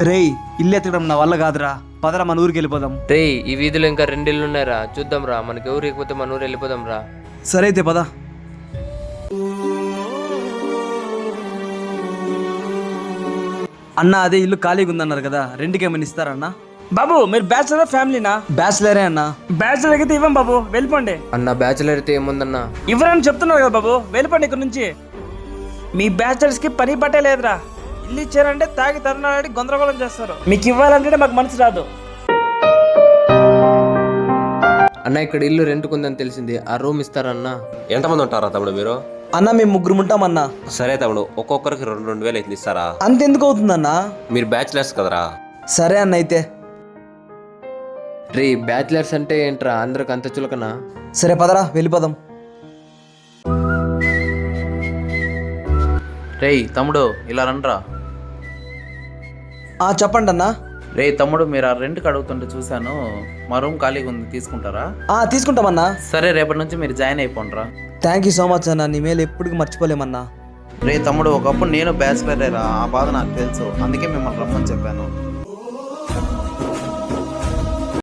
రేయ్, ఇల్లు ఎత్తడం నా వల్ల కాదురా, పదరా మన ఊరికి వెళ్ళిపోదాం. రేయ్, ఈ వీధిలో ఇంకా 2 ఇళ్ళు ఉన్నాయిరా, చూద్దాం రా. మనకి ఎవరు లేకపోతే మన ఊరు వెళ్ళిపోదాం రా. సరే అయితే పద. అన్న, అదే ఇల్లు ఖాళీగా ఉందన్నారు కదా, రెంట్కి ఏమైనా ఇస్తారన్నా? బాబు మీరు బ్యాచులర్ ఫ్యామిలీనా? బ్యాచిలరే అన్న. బ్యాచులర్ అయితే ఇవ్వం బాబు, వెళ్ళిపోండి. అన్న బ్యాచులర్ అయితే ఏముందన్నా? ఇవ్వరని చెప్తున్నారు కదా బాబు, వెళ్ళిపోండి ఇక్కడ నుంచి. మీ బ్యాచులర్స్ కి పని పట్టే లేదురా. ఇల్లు ఇచ్చారంటే తాగి తరుణాడి గందరగోళం చేస్తారు. మీకు ఇవ్వాలంటే మాకు మనసు రాదు. అన్న, ఇక్కడ ఇల్లు రెంట్కుందని తెలిసింది, ఆ రూమ్ ఇస్తారన్నా? ఎంతమంది ఉంటారా తమ్ముడు మీరు? అన్న, మేము 3 ఉంటామన్నా. సరే తమ్ముడు, ఒక్కొక్కరికి 2,000 అయితే ఇస్తారా? అంతెందుకు అవుతుందన్నా? మీరు బ్యాచిలర్స్ కదరా. సరే అన్న అయితే. రే, బ్యాచులర్స్ అంటే ఏంట్రా, అందరికి అంత చులకనా? సరే పదరా, వెళ్ళిపోదాం. రేయ్ తమ్ముడు, ఇలా రండ్రా. చెప్పండి అన్నా. రే తమ్ముడు, మీరు ఆ రెంట్కి అడుగుతుంటే చూశాను, మా రూమ్ ఖాళీగా ఉంది, తీసుకుంటారా? తీసుకుంటామన్నా. సరే, రేపటి నుంచి మీరు జాయిన్ అయిపోండిరా. థ్యాంక్ యూ సో మచ్ అన్న, నీ మేలు ఎప్పటికీ మర్చిపోలేమన్నా. రే తమ్ముడు, ఒకప్పుడు నేను బ్యాచిలరేరా, ఆ బాధ నాకు తెలుసు, అందుకే మిమ్మల్ని రమ్మని చెప్పాను.